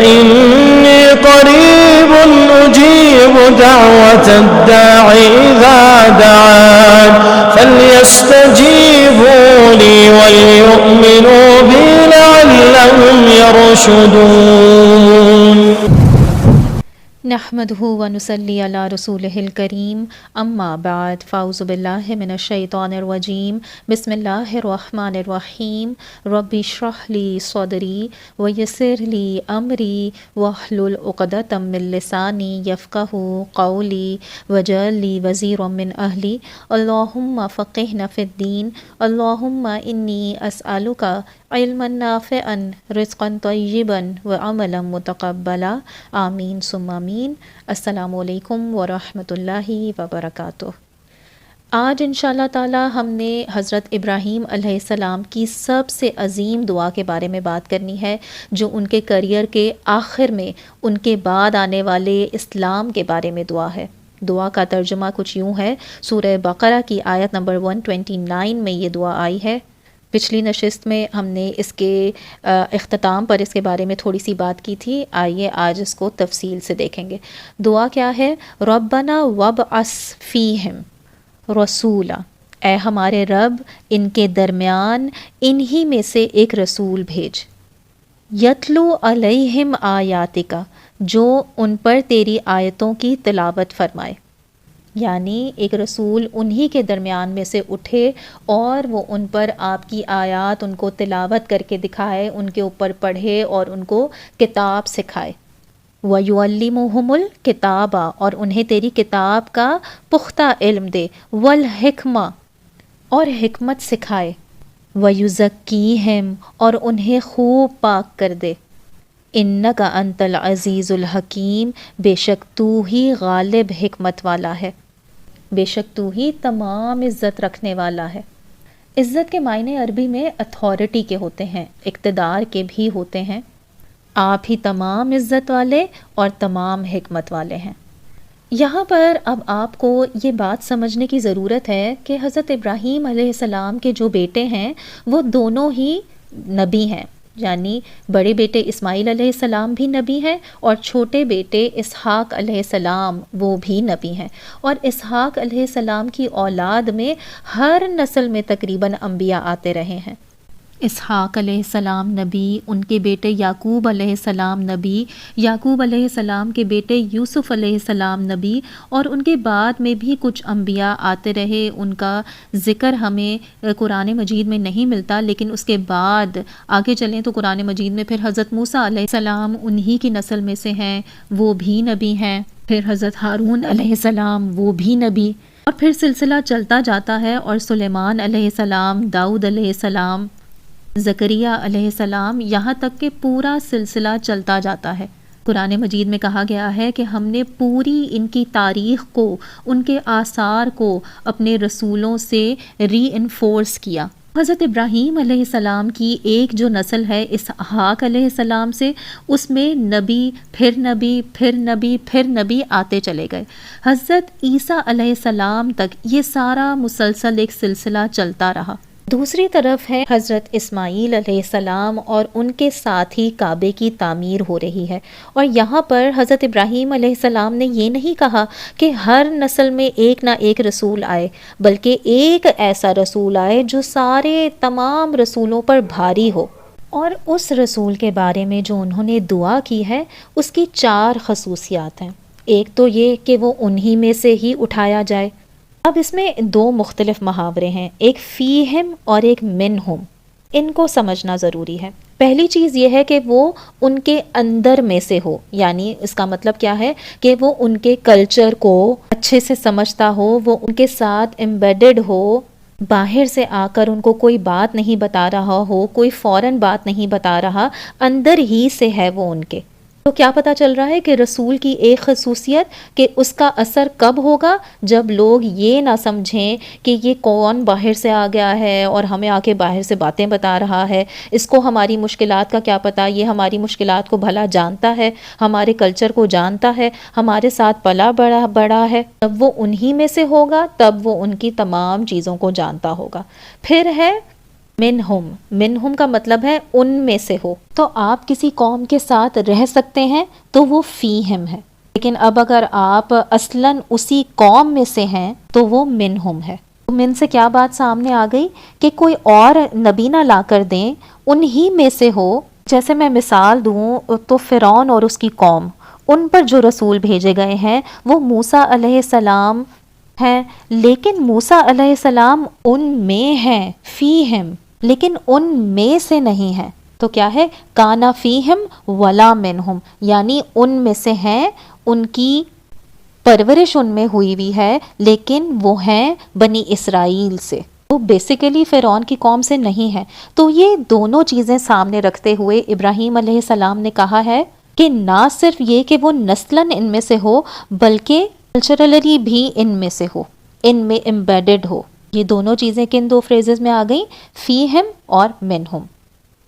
فإني قريب أجيب دعوة الداع إذا دعان فليستجيبوا لي وليؤمنوا بي لعلهم يرشدون. نحمده ونصلي على رسوله الكريم اما بعد فاعوذ بالله من الشيطان الرجيم بسم الله الرحمن الرحيم رب اشرح لي صدري ويسر لي امري واحلل عقدة من لساني يفقهوا قولي واجعل لي وزيرا من اهلي اللهم فقهنا في الدين اللهم اني اسالك علما نافعا رزقا طیبا وعملا متقبلا آمین ثم آمین. السلام علیکم ورحمۃ اللہ وبرکاتہ. آج انشاءاللہ تعالی ہم نے حضرت ابراہیم علیہ السلام کی سب سے عظیم دعا کے بارے میں بات کرنی ہے، جو ان کے کیریئر کے آخر میں ان کے بعد آنے والے اسلام کے بارے میں دعا ہے. دعا کا ترجمہ کچھ یوں ہے. سورہ بقرہ کی آیت نمبر 129 میں یہ دعا آئی ہے. پچھلی نشست میں ہم نے اس کے اختتام پر اس کے بارے میں تھوڑی سی بات کی تھی. آئیے آج اس کو تفصیل سے دیکھیں گے. دعا کیا ہے؟ ربنا وابعث فیہم رسولا، اے ہمارے رب ان کے درمیان انہی میں سے ایک رسول بھیج، یتلو علیہم آیاتکا، جو ان پر تیری آیتوں کی تلاوت فرمائے. یعنی ایک رسول انہی کے درمیان میں سے اٹھے اور وہ ان پر آپ کی آیات ان کو تلاوت کر کے دکھائے، ان کے اوپر پڑھے اور ان کو کتاب سکھائے. وَيُعَلِّمُهُمُ الْكِتَابَ، اور انہیں تیری کتاب کا پختہ علم دے، وَالْحِکْمَةَ، اور حکمت سکھائے، وَيُزَكِّيهِمْ، اور انہیں خوب پاک کر دے. اِنَّكَ أَنْتَ الْعَزِيزُ الْحَكِيمُ، بے شک تو ہی غالب حکمت والا ہے، بے شک تو ہی تمام عزت رکھنے والا ہے. عزت کے معنی عربی میں اتھارٹی کے ہوتے ہیں، اقتدار کے بھی ہوتے ہیں. آپ ہی تمام عزت والے اور تمام حکمت والے ہیں. یہاں پر اب آپ کو یہ بات سمجھنے کی ضرورت ہے کہ حضرت ابراہیم علیہ السلام کے جو بیٹے ہیں وہ دونوں ہی نبی ہیں. یعنی بڑے بیٹے اسماعیل علیہ السلام بھی نبی ہیں اور چھوٹے بیٹے اسحاق علیہ السلام وہ بھی نبی ہیں. اور اسحاق علیہ السلام کی اولاد میں ہر نسل میں تقریباً انبیاء آتے رہے ہیں. اسحاق علیہ السلام نبی، ان کے بیٹے یعقوب علیہ السلام نبی، یعقوب علیہ السلام کے بیٹے یوسف علیہ السلام نبی، اور ان کے بعد میں بھی کچھ انبیاء آتے رہے. ان کا ذکر ہمیں قرآن مجید میں نہیں ملتا، لیکن اس کے بعد آگے چلیں تو قرآن مجید میں پھر حضرت موسیٰ علیہ السلام انہی کی نسل میں سے ہیں، وہ بھی نبی ہیں. پھر حضرت ہارون علیہ السلام وہ بھی نبی، اور پھر سلسلہ چلتا جاتا ہے. اور سلیمان علیہ السلام، داؤد علیہ السلام، زکریا علیہ السلام، یہاں تک کہ پورا سلسلہ چلتا جاتا ہے. قرآن مجید میں کہا گیا ہے کہ ہم نے پوری ان کی تاریخ کو، ان کے آثار کو اپنے رسولوں سے ری انفورس کیا. حضرت ابراہیم علیہ السلام کی ایک جو نسل ہے اسحاق علیہ السلام سے، اس میں نبی پھر نبی پھر نبی پھر نبی آتے چلے گئے. حضرت عیسیٰ علیہ السلام تک یہ سارا مسلسل ایک سلسلہ چلتا رہا. دوسری طرف ہے حضرت اسماعیل علیہ السلام، اور ان کے ساتھ ہی کعبے کی تعمیر ہو رہی ہے. اور یہاں پر حضرت ابراہیم علیہ السلام نے یہ نہیں کہا کہ ہر نسل میں ایک نہ ایک رسول آئے، بلکہ ایک ایسا رسول آئے جو سارے تمام رسولوں پر بھاری ہو. اور اس رسول کے بارے میں جو انہوں نے دعا کی ہے اس کی 4 خصوصیات ہیں. ایک تو یہ کہ وہ انہی میں سے ہی اٹھایا جائے. اب اس میں 2 مختلف محاورے ہیں، ایک فیہم اور ایک منہم. ان کو سمجھنا ضروری ہے. پہلی چیز یہ ہے کہ وہ ان کے اندر میں سے ہو، یعنی اس کا مطلب کیا ہے کہ وہ ان کے کلچر کو اچھے سے سمجھتا ہو، وہ ان کے ساتھ ایمبیڈڈ ہو، باہر سے آ کر ان کو کوئی بات نہیں بتا رہا ہو، کوئی فوراً بات نہیں بتا رہا، اندر ہی سے ہے وہ ان کے. تو کیا پتہ چل رہا ہے کہ رسول کی ایک خصوصیت کہ اس کا اثر کب ہوگا؟ جب لوگ یہ نہ سمجھیں کہ یہ کون باہر سے آ گیا ہے اور ہمیں آ کے باہر سے باتیں بتا رہا ہے، اس کو ہماری مشکلات کا کیا پتہ، یہ ہماری مشکلات کو بھلا جانتا ہے، ہمارے کلچر کو جانتا ہے، ہمارے ساتھ پلا بڑا ہے. جب وہ انہی میں سے ہوگا تب وہ ان کی تمام چیزوں کو جانتا ہوگا. پھر ہے منہم کا مطلب ہے ان میں سے ہو. تو آپ کسی قوم کے ساتھ رہ سکتے ہیں تو وہ فیہم ہے، لیکن اب اگر آپ اصلاً اسی قوم میں سے ہیں تو وہ منہم ہے. من سے کیا بات سامنے آ گئی کہ کوئی اور نبی نہ لا کر دیں، انہی میں سے ہو. جیسے میں مثال دوں تو فرعون اور اس کی قوم، ان پر جو رسول بھیجے گئے ہیں وہ موسیٰ علیہ السلام ہیں، لیکن موسیٰ علیہ السلام ان میں ہیں، فیہم، لیکن ان میں سے نہیں ہیں. تو کیا ہے؟ کانا فیہم ولا منہم، یعنی ان میں سے ہیں، ان کی پرورش ان میں ہوئی ہوئی ہے، لیکن وہ ہیں بنی اسرائیل سے، وہ بیسیکلی فرعون کی قوم سے نہیں ہے. تو یہ دونوں چیزیں سامنے رکھتے ہوئے ابراہیم علیہ السلام نے کہا ہے کہ نہ صرف یہ کہ وہ نسلاً ان میں سے ہو، بلکہ کلچرلی بھی ان میں سے ہو، ان میں امبیڈڈ ہو. یہ دونوں چیزیں کن دو فریزز میں آ گئیں؟ فیہم اور منہم.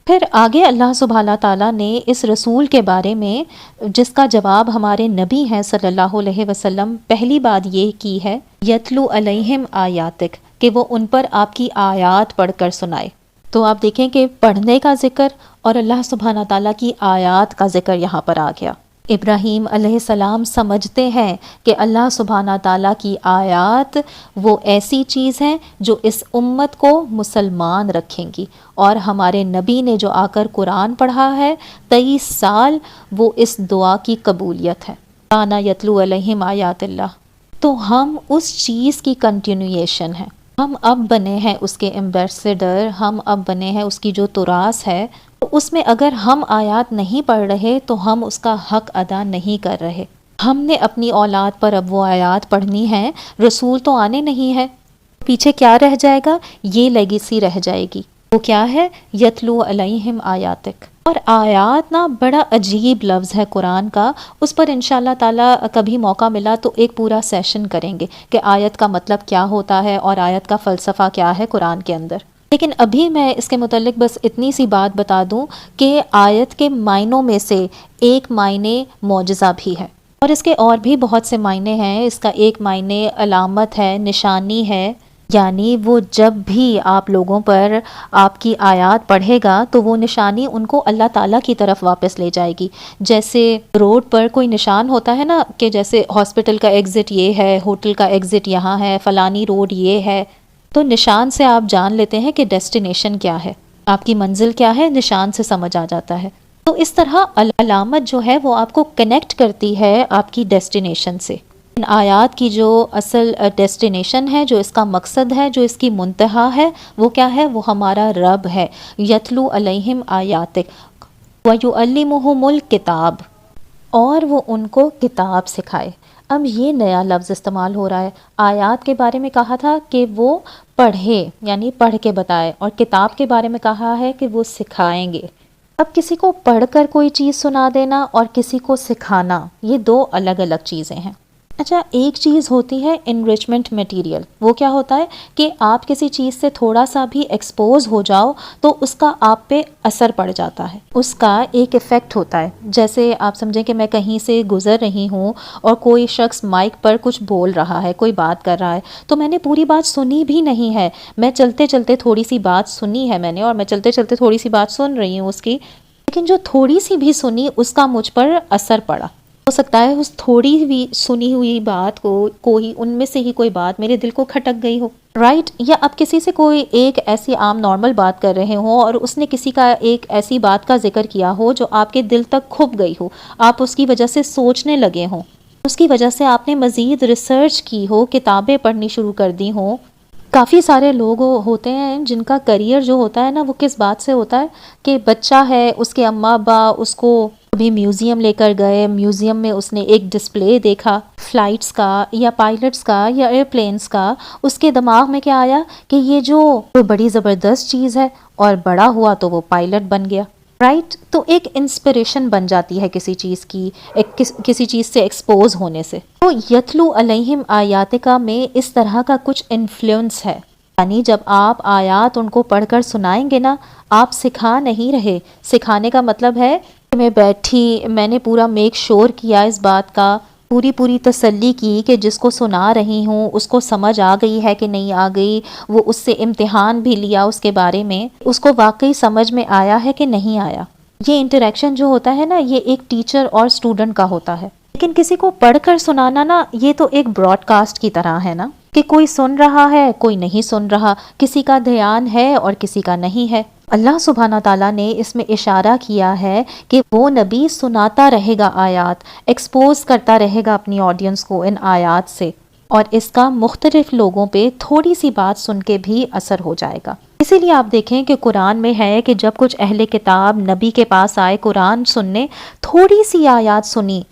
پھر آگے اللہ سبحانہ تعالیٰ نے اس رسول کے بارے میں جس کا جواب ہمارے نبی ہیں صلی اللہ علیہ وسلم، پہلی بات یہ کی ہے یتلو علیہم آیاتک، کہ وہ ان پر آپ کی آیات پڑھ کر سنائے. تو آپ دیکھیں کہ پڑھنے کا ذکر اور اللہ سبحانہ تعالیٰ کی آیات کا ذکر یہاں پر آ گیا. ابراہیم علیہ السلام سمجھتے ہیں کہ اللہ سبحانہ تعالیٰ کی آیات وہ ایسی چیز ہیں جو اس امت کو مسلمان رکھیں گی، اور ہمارے نبی نے جو آ کر قرآن پڑھا ہے 23 سال، وہ اس دعا کی قبولیت ہے. کانا یتلو علیہم آیات اللہ. تو ہم اس چیز کی کنٹینویشن ہیں، ہم اب بنے ہیں اس کے ایمبیسیڈر، ہم اب بنے ہیں اس کی جو تراث ہے. تو اس میں اگر ہم آیات نہیں پڑھ رہے تو ہم اس کا حق ادا نہیں کر رہے. ہم نے اپنی اولاد پر اب وہ آیات پڑھنی ہیں، رسول تو آنے نہیں ہے. پیچھے کیا رہ جائے گا؟ یہ لیگیسی رہ جائے گی. وہ کیا ہے؟ یتلو علیہم آیاتک. اور آیات نا بڑا عجیب لفظ ہے قرآن کا، اس پر انشاءاللہ تعالیٰ کبھی موقع ملا تو ایک پورا سیشن کریں گے کہ آیت کا مطلب کیا ہوتا ہے اور آیت کا فلسفہ کیا ہے قرآن کے اندر. لیکن ابھی میں اس کے متعلق بس اتنی سی بات بتا دوں کہ آیت کے معنوں میں سے ایک معنی معجزہ بھی ہے، اور اس کے اور بھی بہت سے معنی ہیں. اس کا ایک معنی علامت ہے، نشانی ہے، یعنی وہ جب بھی آپ لوگوں پر آپ کی آیات پڑھے گا تو وہ نشانی ان کو اللہ تعالیٰ کی طرف واپس لے جائے گی. جیسے روڈ پر کوئی نشان ہوتا ہے نا، کہ جیسے ہاسپٹل کا ایگزٹ یہ ہے، ہوٹل کا ایگزٹ یہاں ہے، فلانی روڈ یہ ہے. تو نشان سے آپ جان لیتے ہیں کہ ڈیسٹینیشن کیا ہے، آپ کی منزل کیا ہے، نشان سے سمجھ آ جاتا ہے. تو اس طرح علامت جو ہے وہ آپ کو کنیکٹ کرتی ہے آپ کی ڈیسٹینیشن سے. ان آیات کی جو اصل ڈیسٹینیشن ہے، جو اس کا مقصد ہے، جو اس کی منتہا ہے، وہ کیا ہے؟ وہ ہمارا رب ہے. یتلو علیہم آیاتک وَيُعَلِّمُهُمُ الْكِتَابَ، اور وہ ان کو کتاب سکھائے. اب یہ نیا لفظ استعمال ہو رہا ہے. آیات کے بارے میں کہا تھا کہ وہ پڑھے، یعنی پڑھ کے بتائے، اور کتاب کے بارے میں کہا ہے کہ وہ سکھائیں گے. اب کسی کو پڑھ کر کوئی چیز سنا دینا اور کسی کو سکھانا، یہ دو الگ الگ چیزیں ہیں. اچھا، ایک چیز ہوتی ہے انریچمنٹ میٹیریل. وہ کیا ہوتا ہے کہ آپ کسی چیز سے تھوڑا سا بھی ایکسپوز ہو جاؤ تو اس کا آپ پہ اثر پڑ جاتا ہے، اس کا ایک ایفیکٹ ہوتا ہے. جیسے آپ سمجھیں کہ میں کہیں سے گزر رہی ہوں اور کوئی شخص مائک پر کچھ بول رہا ہے، کوئی بات کر رہا ہے، تو میں نے پوری بات سنی بھی نہیں ہے، میں چلتے چلتے تھوڑی سی بات سنی ہے میں نے، اور میں چلتے چلتے تھوڑی سی بات سن رہی ہوں اس کی، لیکن جو تھوڑی سی بھی سنی اس کا مجھ پر اثر پڑا. ہو سکتا ہے اس تھوڑی بھی سنی ہوئی بات کو کوئی ان میں سے ہی کوئی بات میرے دل کو کھٹک گئی ہو، رائٹ؟ یا آپ کسی سے کوئی ایک ایسی عام نارمل بات کر رہے ہوں اور اس نے کسی کا ایک ایسی بات کا ذکر کیا ہو جو آپ کے دل تک کھپ گئی ہو، آپ اس کی وجہ سے سوچنے لگے ہوں، اس کی وجہ سے آپ نے مزید ریسرچ کی ہو، کتابیں پڑھنی شروع کر دی ہوں. کافی سارے لوگ ہوتے ہیں جن کا کریئر جو ہوتا ہے نا، وہ کس بات سے ہوتا ہے کہ بچہ ہے، اس کے اماں ابا اس کو ابھی میوزیم لے کر گئے، میوزیم میں اس نے ایک ڈسپلے دیکھا فلائٹس کا یا پائلٹس کا یا ایئرپلینس کا. اس کے دماغ میں کیا آیا کہ یہ جو بڑی زبردست چیز ہے، اور بڑا ہوا تو وہ پائلٹ بن گیا، رائٹ؟ تو ایک انسپریشن بن جاتی ہے کسی چیز کی، کسی چیز سے ایکسپوز ہونے سے. تو یتلو علیہم آیاتکا میں اس طرح کا کچھ انفلوئنس ہے، یعنی جب آپ آیات ان کو پڑھ کر سنائیں گے نا، آپ سکھا نہیں رہے. سکھانے کا مطلب ہے کہ میں بیٹھی، میں نے پورا میک شور کیا اس بات کا، پوری تسلی کی کہ جس کو سنا رہی ہوں اس کو سمجھ آ گئی ہے کہ نہیں آ گئی، وہ اس سے امتحان بھی لیا اس کے بارے میں، اس کو واقعی سمجھ میں آیا ہے کہ نہیں آیا۔ یہ انٹریکشن جو ہوتا ہے نا، یہ ایک ٹیچر اور اسٹوڈنٹ کا ہوتا ہے۔ لیکن کسی کو پڑھ کر سنانا نا، یہ تو ایک براڈ کاسٹ کی طرح ہے نا، کہ کوئی سن رہا ہے کوئی نہیں سن رہا، کسی کا دھیان ہے اور کسی کا نہیں ہے۔ اللہ سبحانہ تعالیٰ نے اس میں اشارہ کیا ہے کہ وہ نبی سناتا رہے گا آیات، ایکسپوز کرتا رہے گا اپنی آڈینس کو ان آیات سے، اور اس کا مختلف لوگوں پہ تھوڑی سی بات سن کے بھی اثر ہو جائے گا۔ اسی لیے آپ دیکھیں کہ قرآن میں ہے کہ جب کچھ اہل کتاب نبی کے پاس آئے قرآن سننے، تھوڑی سی آیات سنی،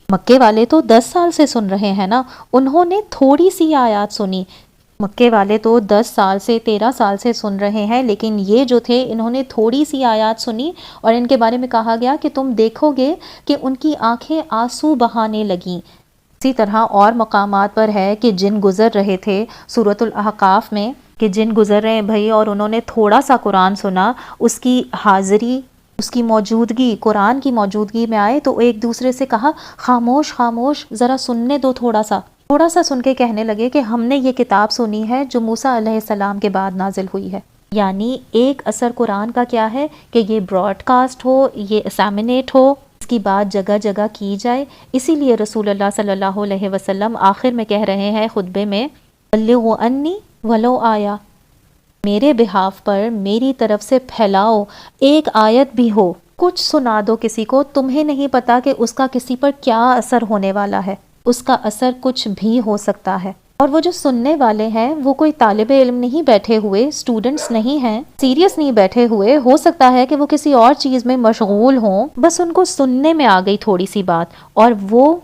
مکے والے تو 10 سال سے سن رہے ہیں نا، انہوں نے تھوڑی سی آیات سنی۔ مکے والے تو 10 سال سے 13 سال سے سن رہے ہیں، لیکن یہ جو تھے انہوں نے تھوڑی سی آیات سنی، اور ان کے بارے میں کہا گیا کہ تم دیکھو گے کہ ان کی آنکھیں آنسو بہانے لگیں۔ اسی طرح اور مقامات پر ہے کہ جن گزر رہے تھے سورۃ الاحقاف میں، کہ جن گزر رہے ہیں بھائی اور انہوں نے تھوڑا سا قرآن سنا، اس کی حاضری، اس کی موجودگی، قرآن کی موجودگی میں آئے تو ایک دوسرے سے کہا خاموش خاموش ذرا سننے دو، تھوڑا سا سن کے کہنے لگے کہ ہم نے یہ کتاب سنی ہے جو موسیٰ علیہ السلام کے بعد نازل ہوئی ہے۔ یعنی ایک اثر قرآن کا کیا ہے کہ یہ براڈ کاسٹ ہو، یہ اسیمینیٹ ہو، اس کی بات جگہ جگہ کی جائے۔ اسی لیے رسول اللہ صلی اللہ علیہ وسلم آخر میں کہہ رہے ہیں خطبے میں، بلغوا انی ولو آیا، میرے بہاف پر میری طرف سے پھیلاؤ، ایک آیت بھی ہو، کچھ سنا دو کسی کو، تمہیں نہیں پتا کہ اس کا کسی پر کیا اثر ہونے والا ہے، اس کا اثر کچھ بھی ہو سکتا ہے۔ اور وہ جو سننے والے ہیں وہ کوئی طالب علم نہیں بیٹھے ہوئے، اسٹوڈنٹس نہیں ہیں، سیریس نہیں بیٹھے ہوئے، ہو سکتا ہے کہ وہ کسی اور چیز میں مشغول ہوں، بس ان کو سننے میں آ گئی تھوڑی سی بات اور وہ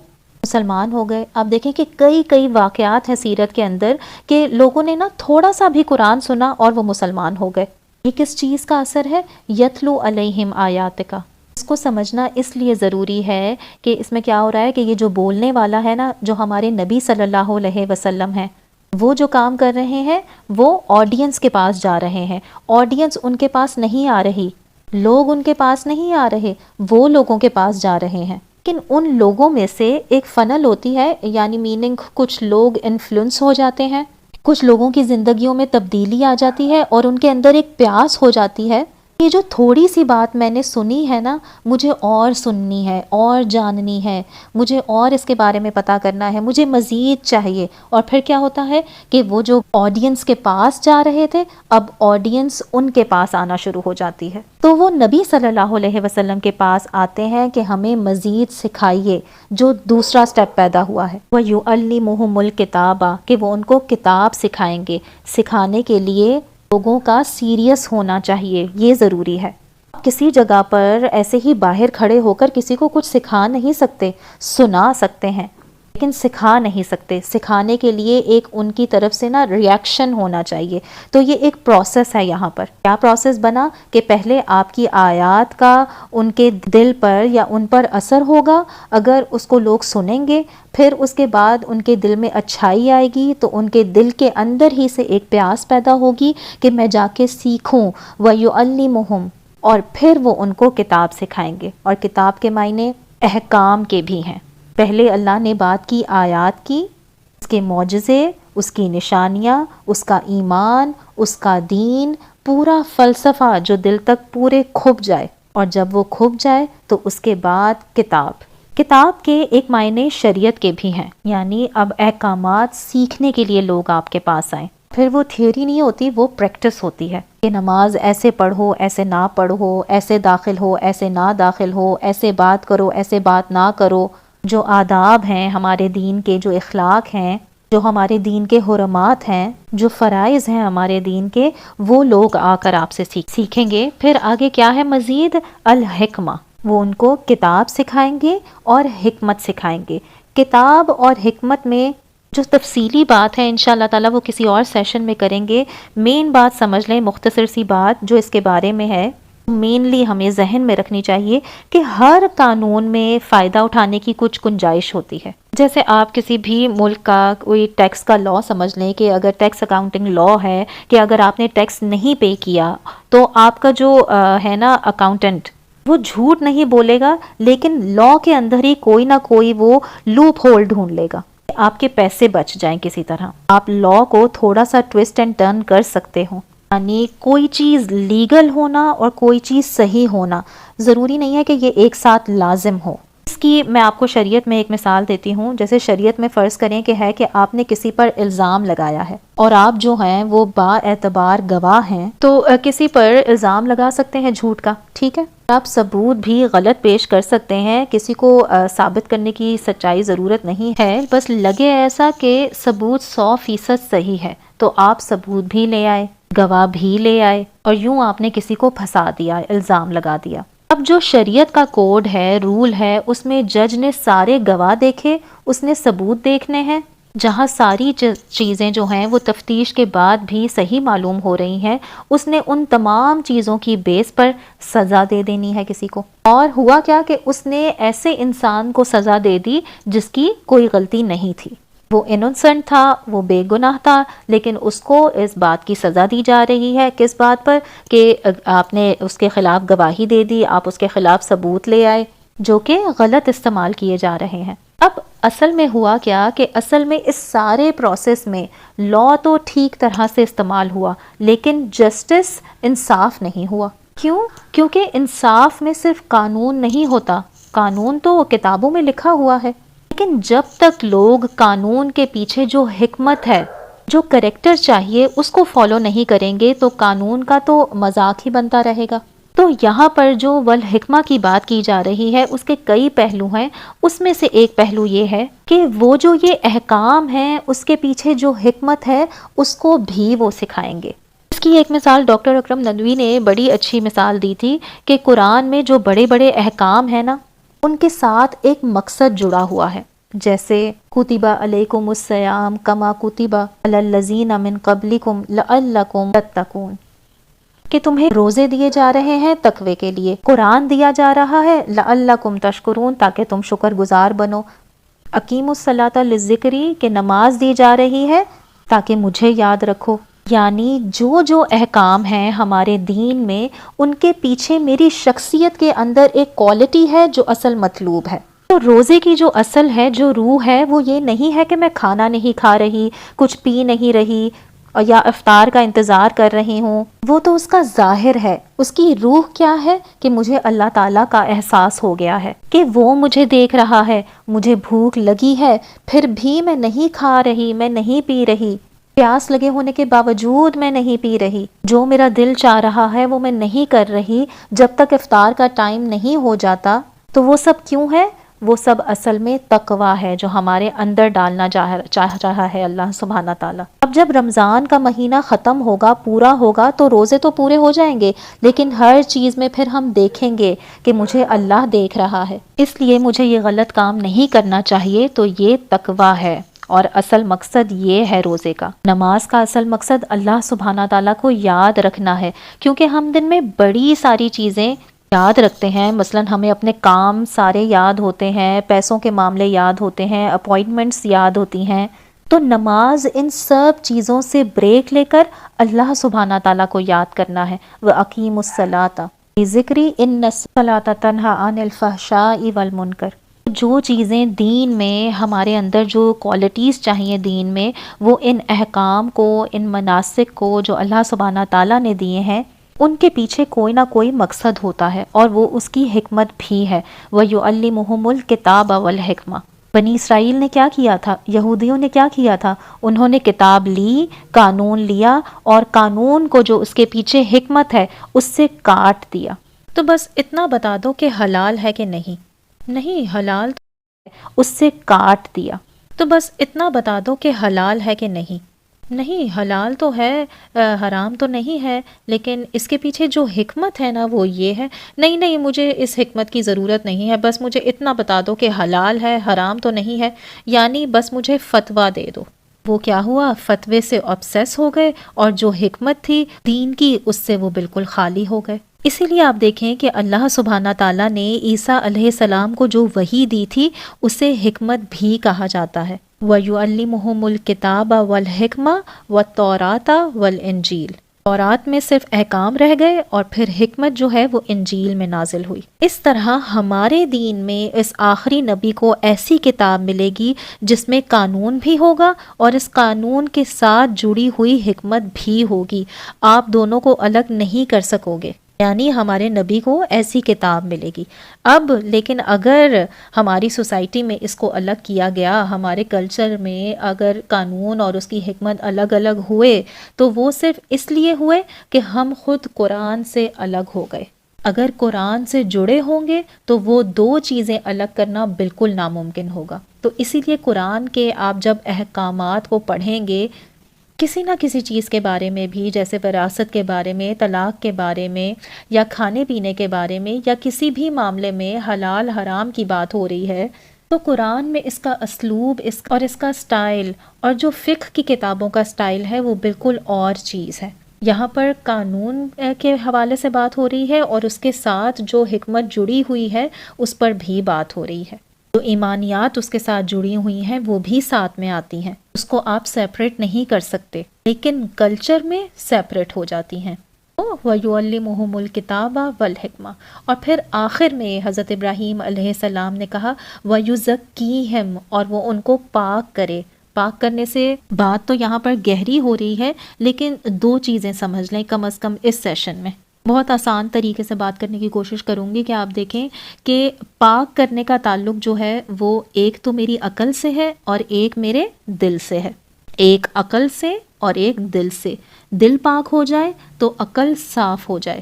مسلمان ہو گئے۔ آپ دیکھیں کہ کئی واقعات ہیں سیرت کے اندر کہ لوگوں نے نا تھوڑا سا بھی قرآن سنا اور وہ مسلمان ہو گئے۔ یہ کس چیز کا اثر ہے؟ یتلو علیہم آیاتک۔ اس کو سمجھنا اس لیے ضروری ہے کہ اس میں کیا ہو رہا ہے کہ یہ جو بولنے والا ہے نا، جو ہمارے نبی صلی اللہ علیہ وسلم ہیں، وہ جو کام کر رہے ہیں وہ آڈینس کے پاس جا رہے ہیں، آڈینس ان کے پاس نہیں آ رہی، لوگ ان کے پاس نہیں آ رہے، وہ لوگوں کے پاس جا رہے ہیں۔ لیکن ان لوگوں میں سے ایک فنل ہوتی ہے، یعنی میننگ کچھ لوگ انفلوئنس ہو جاتے ہیں، کچھ لوگوں کی زندگیوں میں تبدیلی آ جاتی ہے اور ان کے اندر ایک پیاس ہو جاتی ہے، یہ جو تھوڑی سی بات میں نے سنی ہے نا، مجھے اور سننی ہے، اور جاننی ہے، مجھے اور اس کے بارے میں پتہ کرنا ہے، مجھے مزید چاہیے۔ اور پھر کیا ہوتا ہے کہ وہ جو آڈینس کے پاس جا رہے تھے، اب آڈینس ان کے پاس آنا شروع ہو جاتی ہے، تو وہ نبی صلی اللہ علیہ وسلم کے پاس آتے ہیں کہ ہمیں مزید سکھائیے، جو دوسرا سٹیپ پیدا ہوا ہے، وَيُعَلِّمُهُمُ الْكِتَابَ، کہ وہ ان کو کتاب سکھائیں گے۔ سکھانے کے لیے لوگوں کا سیریس ہونا چاہیے، یہ ضروری ہے۔ کسی جگہ پر ایسے ہی باہر کھڑے ہو کر کسی کو کچھ سکھا نہیں سکتے، سنا سکتے ہیں لیکن سکھا نہیں سکتے۔ سکھانے کے لیے ایک ان کی طرف سے نا ریاکشن ہونا چاہیے، تو یہ ایک پروسیس ہے۔ یہاں پر کیا پروسیس بنا کہ پہلے آپ کی آیات کا ان کے دل پر یا ان پر اثر ہوگا، اگر اس کو لوگ سنیں گے، پھر اس کے بعد ان کے دل میں اچھائی آئے گی تو ان کے دل کے اندر ہی سے ایک پیاس پیدا ہوگی کہ میں جا کے سیکھوں، وَيُعَلِّمُهُمْ، اور پھر وہ ان کو کتاب سکھائیں گے۔ اور کتاب کے معنی احکام کے بھی ہیں۔ پہلے اللہ نے بات کی آیات کی، اس کے معجزے، اس کی نشانیاں، اس کا ایمان، اس کا دین، پورا فلسفہ جو دل تک پورے کھپ جائے، اور جب وہ کھپ جائے تو اس کے بعد کتاب کے ایک معنی شریعت کے بھی ہیں، یعنی اب احکامات سیکھنے کے لیے لوگ آپ کے پاس آئیں۔ پھر وہ تھیوری نہیں ہوتی، وہ پریکٹس ہوتی ہے کہ نماز ایسے پڑھو، ایسے نہ پڑھو، ایسے داخل ہو، ایسے نہ داخل ہو، ایسے بات کرو، ایسے بات نہ کرو۔ جو آداب ہیں ہمارے دین کے، جو اخلاق ہیں، جو ہمارے دین کے حرمات ہیں، جو فرائض ہیں ہمارے دین کے، وہ لوگ آ کر آپ سے سیکھیں گے۔ پھر آگے کیا ہے مزید؟ الحکمہ، وہ ان کو کتاب سکھائیں گے اور حکمت سکھائیں گے۔ کتاب اور حکمت میں جو تفصیلی بات ہے انشاءاللہ تعالی وہ کسی اور سیشن میں کریں گے۔ مین بات سمجھ لیں، مختصر سی بات جو اس کے بارے میں ہے، مینلی ہمیں ذہن میں رکھنی چاہیے کہ ہر قانون میں فائدہ اٹھانے کی کچھ گنجائش ہوتی ہے۔ جیسے آپ کسی بھی ملک کا کوئی ٹیکس کا لا سمجھ لیں کہ اگر ٹیکس اکاؤنٹنگ لا ہے کہ اگر آپ نے ٹیکس نہیں پے کیا تو آپ کا جو ہے نا اکاؤنٹنٹ، وہ جھوٹ نہیں بولے گا، لیکن لا کے اندر ہی کوئی نہ کوئی وہ لوپ ہول ڈھونڈ لے گا، آپ کے پیسے بچ جائیں کسی طرح۔ آپ لا کو تھوڑا سا ٹویسٹ اینڈ ٹرن کر سکتے ہو، یعنی کوئی چیز لیگل ہونا اور کوئی چیز صحیح ہونا ضروری نہیں ہے کہ یہ ایک ساتھ لازم ہو۔ اس کی میں آپ کو شریعت میں ایک مثال دیتی ہوں۔ جیسے شریعت میں فرض کریں کہ ہے کہ آپ نے کسی پر الزام لگایا ہے اور آپ جو ہیں وہ با اعتبار گواہ ہیں، تو کسی پر الزام لگا سکتے ہیں جھوٹ کا، ٹھیک ہے؟ آپ ثبوت بھی غلط پیش کر سکتے ہیں، کسی کو ثابت کرنے کی سچائی ضرورت نہیں ہے، بس لگے ایسا کہ ثبوت 100% صحیح ہے تو آپ ثبوت بھی لے آئے، گواہ بھی لے آئے، اور یوں آپ نے کسی کو پھنسا دیا، الزام لگا دیا۔ اب جو شریعت کا کوڈ ہے، رول ہے، اس میں جج نے سارے گواہ دیکھے، اس نے ثبوت دیکھنے ہیں، جہاں ساری چیزیں جو ہیں وہ تفتیش کے بعد بھی صحیح معلوم ہو رہی ہیں، اس نے ان تمام چیزوں کی بیس پر سزا دے دینی ہے کسی کو۔ اور ہوا کیا کہ اس نے ایسے انسان کو سزا دے دی جس کی کوئی غلطی نہیں تھی، وہ انوسنٹ تھا، وہ بے گناہ تھا، لیکن اس کو اس بات کی سزا دی جا رہی ہے۔ کس بات پر؟ کہ آپ نے اس کے خلاف گواہی دے دی، آپ اس کے خلاف ثبوت لے آئے جو کہ غلط استعمال کیے جا رہے ہیں۔ اب اصل میں ہوا کیا کہ اصل میں اس سارے پروسیس میں لا تو ٹھیک طرح سے استعمال ہوا، لیکن جسٹس، انصاف نہیں ہوا۔ کیوں؟ کیونکہ انصاف میں صرف قانون نہیں ہوتا، قانون تو کتابوں میں لکھا ہوا ہے، لیکن جب تک لوگ قانون کے پیچھے جو حکمت ہے، جو کریکٹر چاہیے، اس کو فالو نہیں کریں گے تو قانون کا تو مذاق ہی بنتا رہے گا۔ تو یہاں پر جو والحکمہ کی بات کی جا رہی ہے، اس کے کئی پہلو ہیں، اس میں سے ایک پہلو یہ ہے کہ وہ جو یہ احکام ہیں، اس کے پیچھے جو حکمت ہے، اس کو بھی وہ سکھائیں گے۔ اس کی ایک مثال ڈاکٹر اکرم ندوی نے بڑی اچھی مثال دی تھی کہ قرآن میں جو بڑے بڑے احکام ہیں نا، ان کے ساتھ ایک مقصد جڑا ہوا ہے، جیسے کتب علیکم الصیام کما کتب علی الذین من قبلکم لعلکم تتقون، کہ تمہیں روزے دیے جا رہے ہیں تقوی کے لیے، قرآن دیا جا رہا ہے لعلکم تشکرون، تاکہ تم شکر گزار بنو، اقیم الصلاۃ للذکری، کہ نماز دی جا رہی ہے تاکہ مجھے یاد رکھو۔ یعنی جو جو احکام ہیں ہمارے دین میں، ان کے پیچھے میری شخصیت کے اندر ایک کوالٹی ہے جو اصل مطلوب ہے۔ تو روزے کی جو اصل ہے، جو روح ہے، وہ یہ نہیں ہے کہ میں کھانا نہیں کھا رہی، کچھ پی نہیں رہی یا افطار کا انتظار کر رہی ہوں، وہ تو اس کا ظاہر ہے۔ اس کی روح کیا ہے کہ مجھے اللہ تعالیٰ کا احساس ہو گیا ہے کہ وہ مجھے دیکھ رہا ہے، مجھے بھوک لگی ہے پھر بھی میں نہیں کھا رہی، میں نہیں پی رہی، پیاس لگے ہونے کے باوجود میں نہیں پی رہی، جو میرا دل چاہ رہا ہے وہ میں نہیں کر رہی جب تک افطار کا ٹائم نہیں ہو جاتا۔ تو وہ سب کیوں ہے؟ وہ سب اصل میں تقویٰ ہے جو ہمارے اندر ڈالنا چاہ رہا ہے اللہ سبحانہ تعالیٰ۔ اب جب رمضان کا مہینہ ختم ہوگا، پورا ہوگا، تو روزے تو پورے ہو جائیں گے، لیکن ہر چیز میں پھر ہم دیکھیں گے کہ مجھے اللہ دیکھ رہا ہے، اس لیے مجھے یہ غلط کام نہیں کرنا چاہیے۔ تو یہ تقویٰ ہے، اور اصل مقصد یہ ہے روزے کا۔ نماز کا اصل مقصد اللہ سبحانہ تعالیٰ کو یاد رکھنا ہے، کیونکہ ہم دن میں بڑی ساری چیزیں یاد رکھتے ہیں، مثلا ہمیں اپنے کام سارے یاد ہوتے ہیں، پیسوں کے معاملے یاد ہوتے ہیں، اپوائنٹمنٹس یاد ہوتی ہیں، تو نماز ان سب چیزوں سے بریک لے کر اللہ سبحانہ تعالیٰ کو یاد کرنا ہے۔ وَأَقِیمُوا الصَّلَاةَ بِذِکْرِی إِنَّ الصَّلَاةَ تَنْہَیٰ عَنِ الْفَحْشَاءِ وَالْمُنکَرِ۔ جو چیزیں دین میں ہمارے اندر جو کوالٹیز چاہیے دین میں، وہ ان احکام کو، ان مناسک کو جو اللہ سبحانہ تعالیٰ نے دیے ہیں، ان کے پیچھے کوئی نہ کوئی مقصد ہوتا ہے، اور وہ اس کی حکمت بھی ہے۔ وَيُعَلِّمُهُمُ الْكِتَابَ وَالْحِکْمَةَ۔ بنی اسرائیل نے کیا کیا تھا؟ یہودیوں نے کیا کیا تھا؟ انہوں نے کتاب لی، قانون لیا، اور قانون کو جو اس کے پیچھے حکمت ہے اس سے کاٹ دیا۔ تو بس اتنا بتا دو کہ حلال ہے کہ نہیں حلال، اس سے کاٹ دیا۔ تو بس اتنا بتا دو کہ حلال ہے کہ نہیں حلال تو ہے، حرام تو نہیں ہے، لیکن اس کے پیچھے جو حکمت ہے نا وہ یہ ہے۔ نہیں مجھے اس حکمت کی ضرورت نہیں ہے، بس مجھے اتنا بتا دو کہ حلال ہے، حرام تو نہیں ہے، یعنی بس مجھے فتویٰ دے دو۔ وہ کیا ہوا؟ فتوے سے obsess ہو گئے، اور جو حکمت تھی دین کی اس سے وہ بالکل خالی ہو گئے۔ اسی لیے آپ دیکھیں کہ اللہ سبحانہ تعالیٰ نے عیسیٰ علیہ السلام کو جو وحی دی تھی اسے حکمت بھی کہا جاتا ہے۔ وَيُعَلِّمُهُمُ الْكِتَابَ وَالْحِکْمَةَ وَالتَّوْرَاةَ وَالْإِنجِیلَ۔ تورات میں صرف احکام رہ گئے اور پھر حکمت جو ہے وہ انجیل میں نازل ہوئی۔ اس طرح ہمارے دین میں اس آخری نبی کو ایسی کتاب ملے گی جس میں قانون بھی ہوگا اور اس قانون کے ساتھ جڑی ہوئی حکمت بھی ہوگی۔ آپ دونوں کو الگ نہیں کر سکو گے، یعنی ہمارے نبی کو ایسی کتاب ملے گی۔ اب لیکن اگر ہماری سوسائٹی میں اس کو الگ کیا گیا، ہمارے کلچر میں اگر قانون اور اس کی حکمت الگ الگ ہوئے تو وہ صرف اس لیے ہوئے کہ ہم خود قرآن سے الگ ہو گئے۔ اگر قرآن سے جڑے ہوں گے تو وہ دو چیزیں الگ کرنا بالکل ناممکن ہوگا۔ تو اسی لیے قرآن کے آپ جب احکامات کو پڑھیں گے، کسی نہ کسی چیز کے بارے میں بھی، جیسے وراثت کے بارے میں، طلاق کے بارے میں، یا کھانے پینے کے بارے میں، یا کسی بھی معاملے میں حلال حرام کی بات ہو رہی ہے، تو قرآن میں اس کا اسلوب اور اس کا سٹائل اور جو فقہ کی کتابوں کا سٹائل ہے وہ بالکل اور چیز ہے۔ یہاں پر قانون کے حوالے سے بات ہو رہی ہے اور اس کے ساتھ جو حکمت جڑی ہوئی ہے اس پر بھی بات ہو رہی ہے۔ جو ایمانیات اس کے ساتھ جڑی ہوئی ہیں وہ بھی ساتھ میں آتی ہیں، اس کو آپ سیپریٹ نہیں کر سکتے، لیکن کلچر میں سیپریٹ ہو جاتی ہیں۔ وَيُعَلِّمُهُمُ الْكِتَابَ وَالْحِکْمَةَ، اور پھر آخر میں حضرت ابراہیم علیہ السلام نے کہا وَيُزَكِّيهِمْ، اور وہ ان کو پاک کرے۔ پاک کرنے سے بات تو یہاں پر گہری ہو رہی ہے، لیکن دو چیزیں سمجھ لیں کم از کم اس سیشن میں۔ بہت آسان طریقے سے بات کرنے کی کوشش کروں گی کہ آپ دیکھیں کہ پاک کرنے کا تعلق جو ہے وہ ایک تو میری عقل سے ہے اور ایک میرے دل سے ہے۔ ایک عقل سے اور ایک دل سے۔ دل پاک ہو جائے تو عقل صاف ہو جائے۔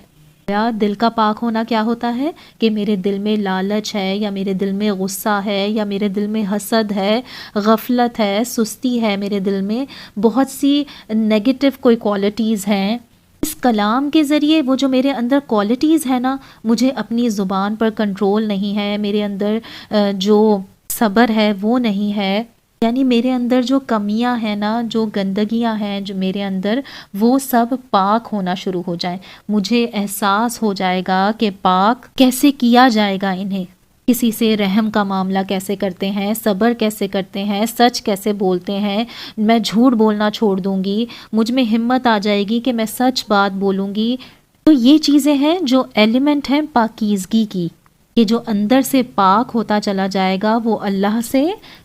یا دل کا پاک ہونا کیا ہوتا ہے کہ میرے دل میں لالچ ہے، یا میرے دل میں غصہ ہے، یا میرے دل میں حسد ہے، غفلت ہے، سستی ہے، میرے دل میں بہت سی نیگیٹو کوئی کوالٹیز ہیں۔ اس کلام کے ذریعے وہ جو میرے اندر کوالٹیز ہیں نا، مجھے اپنی زبان پر کنٹرول نہیں ہے، میرے اندر جو صبر ہے وہ نہیں ہے، یعنی میرے اندر جو کمیاں ہیں نا، جو گندگیاں ہیں جو میرے اندر، وہ سب پاک ہونا شروع ہو جائیں۔ مجھے احساس ہو جائے گا کہ پاک کیسے کیا جائے گا انہیں، کسی سے رحم کا معاملہ کیسے کرتے ہیں، صبر کیسے کرتے ہیں، سچ کیسے بولتے ہیں، میں جھوٹ بولنا چھوڑ دوں گی، مجھ میں ہمت آ جائے گی کہ میں سچ بات بولوں گی۔ تو یہ چیزیں ہیں جو ایلیمنٹ ہیں پاکیزگی کی، کہ جو اندر سے پاک ہوتا چلا جائے گا وہ اللہ سے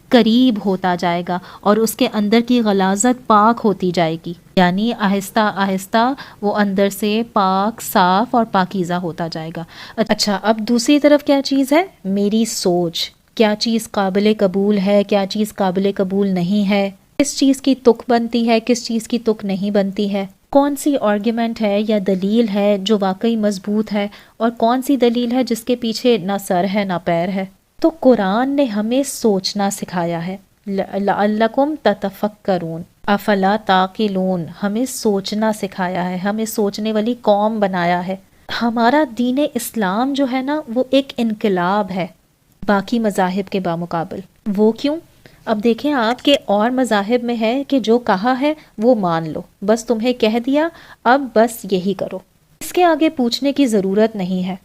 قریب ہوتا جائے گا اور اس کے اندر کی غلاظت پاک ہوتی جائے گی، یعنی آہستہ آہستہ وہ اندر سے پاک، صاف اور پاکیزہ ہوتا جائے گا۔ اچھا، اب دوسری طرف کیا چیز ہے؟ میری سوچ، کیا چیز قابل قبول ہے، کیا چیز قابل قبول نہیں ہے، کس چیز کی تک بنتی ہے، کس چیز کی تک نہیں بنتی ہے، کون سی آرگیومنٹ ہے یا دلیل ہے جو واقعی مضبوط ہے، اور کون سی دلیل ہے جس کے پیچھے نہ سر ہے نہ پیر ہے۔ تو قرآن نے ہمیں سوچنا سکھایا ہے، لعلکم تتفکرون افلا تعقلون، ہمیں سوچنا سکھایا ہے، ہمیں سوچنے والی قوم بنایا ہے۔ ہمارا دین اسلام جو ہے نا وہ ایک انقلاب ہے باقی مذاہب کے بامقابل۔ وہ کیوں؟ اب دیکھیں آپ کے اور مذاہب میں ہے کہ جو کہا ہے وہ مان لو، بس تمہیں کہہ دیا اب بس یہی کرو، اس کے آگے پوچھنے کی ضرورت نہیں ہے۔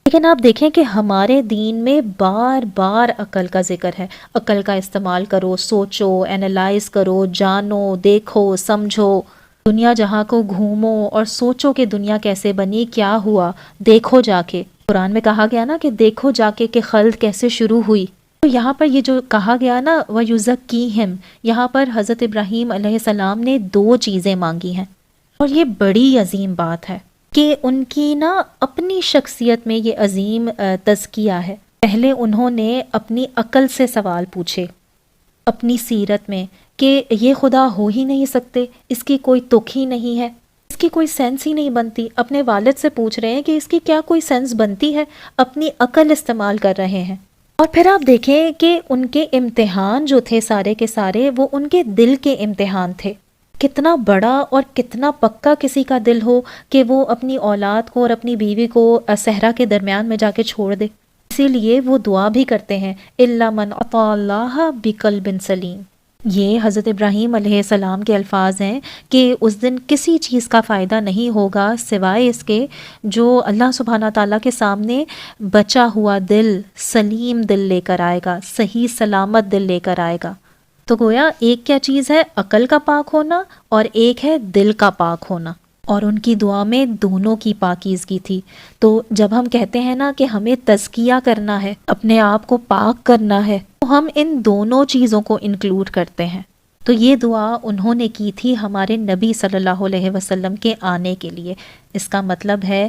لیکن آپ دیکھیں کہ ہمارے دین میں بار بار عقل کا ذکر ہے، عقل کا استعمال کرو، سوچو، اینالائز کرو، جانو، دیکھو، سمجھو، دنیا جہاں کو گھومو اور سوچو کہ دنیا کیسے بنی، کیا ہوا، دیکھو جا کے۔ قرآن میں کہا گیا نا کہ دیکھو جا کے کہ خلق کیسے شروع ہوئی۔ تو یہاں پر یہ جو کہا گیا نا وَيُزَكِّيهِمْ، یہاں پر حضرت ابراہیم علیہ السلام نے دو چیزیں مانگی ہیں، اور یہ بڑی عظیم بات ہے کہ ان کی نا اپنی شخصیت میں یہ عظیم تزکیہ ہے۔ پہلے انہوں نے اپنی عقل سے سوال پوچھے، اپنی سیرت میں، کہ یہ خدا ہو ہی نہیں سکتے، اس کی کوئی تک ہی نہیں ہے، اس کی کوئی سینس ہی نہیں بنتی۔ اپنے والد سے پوچھ رہے ہیں کہ اس کی کیا کوئی سینس بنتی ہے، اپنی عقل استعمال کر رہے ہیں۔ اور پھر آپ دیکھیں کہ ان کے امتحان جو تھے سارے کے سارے وہ ان کے دل کے امتحان تھے۔ کتنا بڑا اور کتنا پکا کسی کا دل ہو کہ وہ اپنی اولاد کو اور اپنی بیوی کو صحرا کے درمیان میں جا کے چھوڑ دے۔ اسی لیے وہ دعا بھی کرتے ہیں اِلَّا مَنْ أَطَاعَ اللَّهَ بِقَلْبٍ سَلِيمٍ۔ یہ حضرت ابراہیم علیہ السلام کے الفاظ ہیں کہ اس دن کسی چیز کا فائدہ نہیں ہوگا سوائے اس کے جو اللہ سبحانہ تعالیٰ کے سامنے بچا ہوا دل، سلیم دل لے کر آئے گا، صحیح سلامت دل لے کر آئے گا۔ تو گویا ایک کیا چیز ہے عقل کا پاک ہونا اور ایک ہے دل کا پاک ہونا۔ اور ان کی دعا میں دونوں کی پاکیزگی تھی۔ تو جب ہم کہتے ہیں نا کہ ہمیں تزکیہ کرنا ہے، اپنے آپ کو پاک کرنا ہے، تو ہم ان دونوں چیزوں کو انکلوڈ کرتے ہیں۔ تو یہ دعا انہوں نے کی تھی ہمارے نبی صلی اللہ علیہ وسلم کے آنے کے لیے۔ اس کا مطلب ہے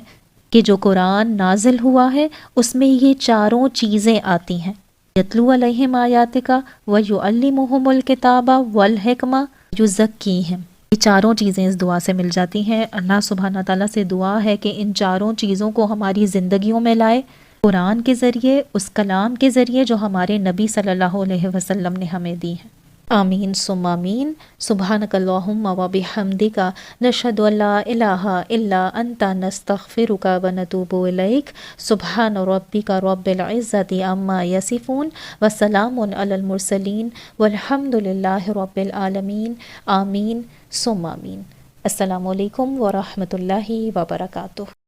کہ جو قرآن نازل ہوا ہے اس میں یہ چاروں چیزیں آتی ہیں، یتلو علیہم آیاتک ویعلمہم الکتاب والحکمہ یزکیہم۔ یہ چاروں چیزیں اس دعا سے مل جاتی ہیں۔ اللہ سبحانہ تعالیٰ سے دعا ہے کہ ان چاروں چیزوں کو ہماری زندگیوں میں لائے، قرآن کے ذریعے، اس کلام کے ذریعے جو ہمارے نبی صلی اللہ علیہ وسلم نے ہمیں دی ہے۔ آمین ثم آمین۔ سبحانک اللہم و بحمدک نشہد ان لا الہ الا انت نستغفرک و نتوب الیک۔ سبحان ربک رب العزت عما یصفون وسلام علی المرسلین والحمد للہ رب العالمین۔ آمین ثم آمین۔ السلام علیکم ورحمۃ اللہ وبرکاتہ۔